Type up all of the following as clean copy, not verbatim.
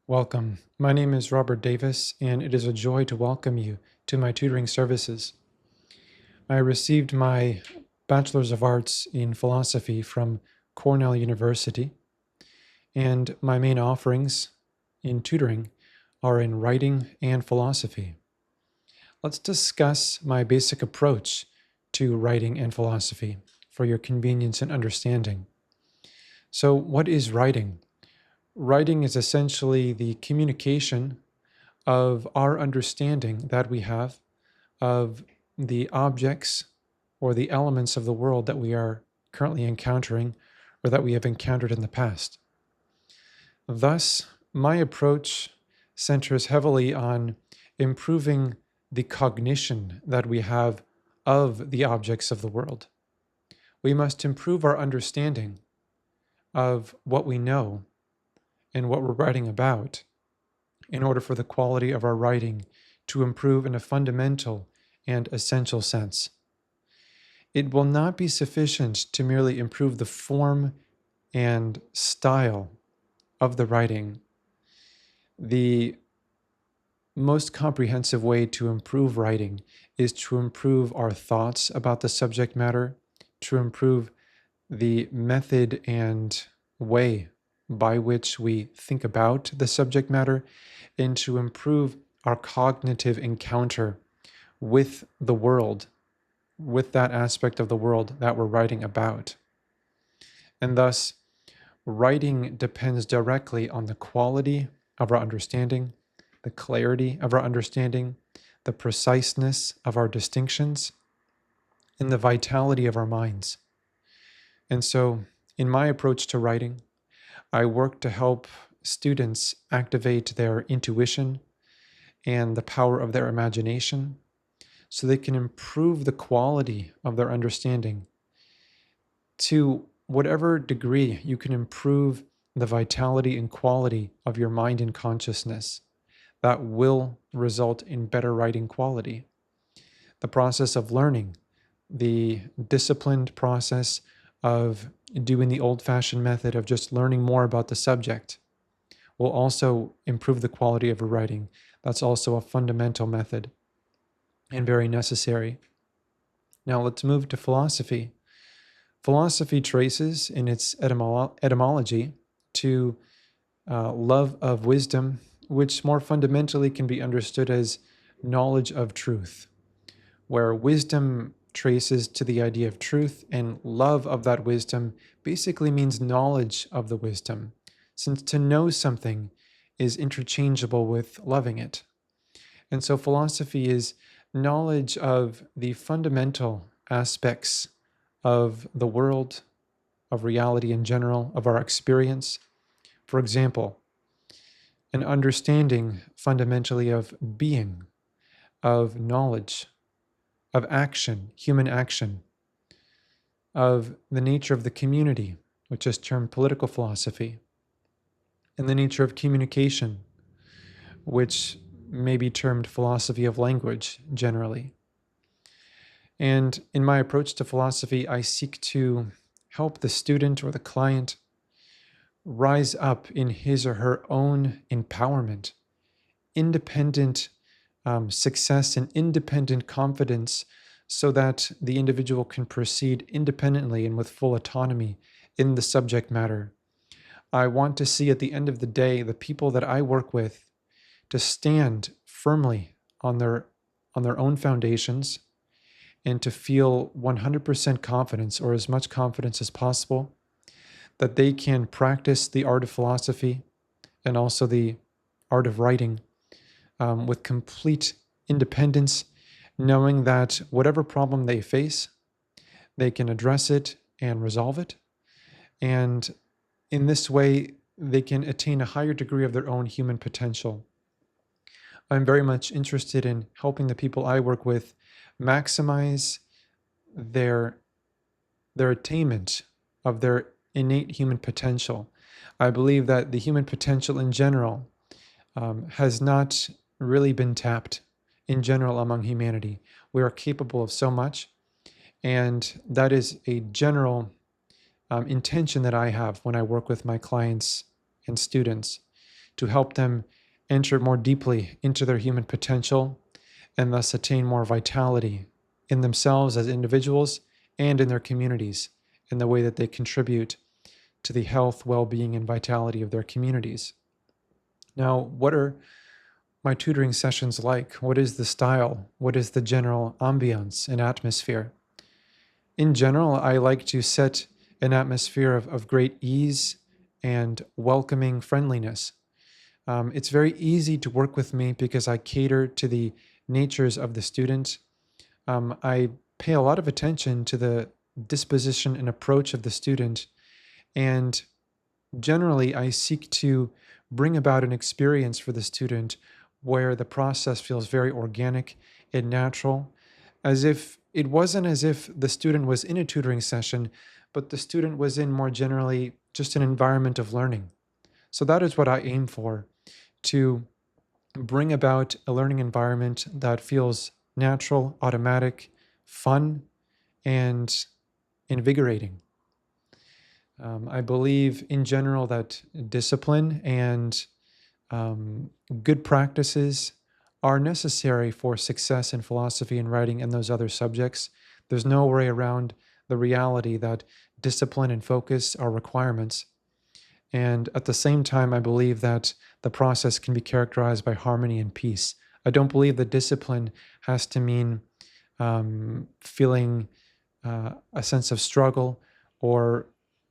Welcome. My name is Robert Davis, and it is a joy to welcome you to my tutoring services. I received my Bachelor's of Arts in Philosophy from Cornell University, and my main offerings in tutoring are in writing and philosophy. Let's discuss my basic approach to writing and philosophy for your convenience and understanding. So, what is writing? Writing is essentially the communication of our understanding that we have of the objects or the elements of the world that we are currently encountering or that we have encountered in the past. Thus, my approach centers heavily on improving the cognition that we have of the objects of the world. We must improve our understanding of what we know and what we're writing about in order for the quality of our writing to improve in a fundamental and essential sense. It will not be sufficient to merely improve the form and style of the writing. The most comprehensive way to improve writing is to improve our thoughts about the subject matter, to improve the method and way by which we think about the subject matter, and to improve our cognitive encounter with the world, with that aspect of the world that we're writing about. And thus, writing depends directly on the quality of our understanding, the clarity of our understanding, the preciseness of our distinctions, and the vitality of our minds. And so, in my approach to writing, I work to help students activate their intuition and the power of their imagination so they can improve the quality of their understanding. To whatever degree you can improve the vitality and quality of your mind and consciousness, that will result in better writing quality. The process of learning, the disciplined process of doing the old-fashioned method of just learning more about the subject will also improve the quality of your writing. That's also a fundamental method and very necessary. Now let's move to philosophy. Philosophy traces in its etymology to love of wisdom, which more fundamentally can be understood as knowledge of truth, where wisdom traces to the idea of truth and love of that wisdom basically means knowledge of the wisdom, since to know something is interchangeable with loving it. And so philosophy is knowledge of the fundamental aspects of the world, of reality in general, of our experience. For example, an understanding fundamentally of being, of knowledge, of action, human action, of the nature of the community, which is termed political philosophy, and the nature of communication, which may be termed philosophy of language generally. And in my approach to philosophy, I seek to help the student or the client rise up in his or her own empowerment, independent success, and independent confidence, so that the individual can proceed independently and with full autonomy in the subject matter. I want to see at the end of the day the people that I work with to stand firmly on their own foundations and to feel 100% confidence, or as much confidence as possible, that they can practice the art of philosophy and also the art of writing with complete independence, knowing that whatever problem they face, they can address it and resolve it. And in this way, they can attain a higher degree of their own human potential. I'm very much interested in helping the people I work with maximize their attainment of their innate human potential. I believe that the human potential in general has not really been tapped in general among humanity. We are capable of so much, and that is a general intention that I have when I work with my clients and students, to help them enter more deeply into their human potential and thus attain more vitality in themselves as individuals and in their communities in the way that they contribute to the health, well-being, and vitality of their communities. Now, what are my tutoring sessions like? What is the style? What is the general ambiance and atmosphere? In general, I like to set an atmosphere of great ease and welcoming friendliness. It's very easy to work with me because I cater to the natures of the student. I pay a lot of attention to the disposition and approach of the student, and generally I seek to bring about an experience for the student where the process feels very organic and natural, it wasn't as if the student was in a tutoring session, but the student was in more generally just an environment of learning. So that is what I aim for, to bring about a learning environment that feels natural, automatic, fun, and invigorating. I believe in general that discipline and good practices are necessary for success in philosophy and writing and those other subjects. There's no way around the reality that discipline and focus are requirements. And at the same time, I believe that the process can be characterized by harmony and peace. I don't believe that discipline has to mean feeling a sense of struggle or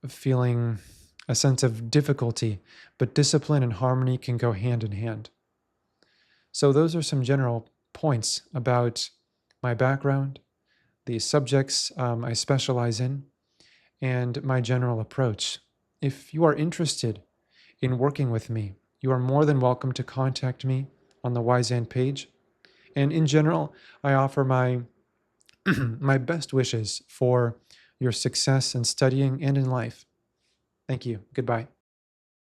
feeling a sense of difficulty, but discipline and harmony can go hand in hand. So those are some general points about my background, the subjects I specialize in, and my general approach. If you are interested in working with me, you are more than welcome to contact me on the Wyzant page. And in general, I offer my my best wishes for your success in studying and in life. Thank you. Goodbye.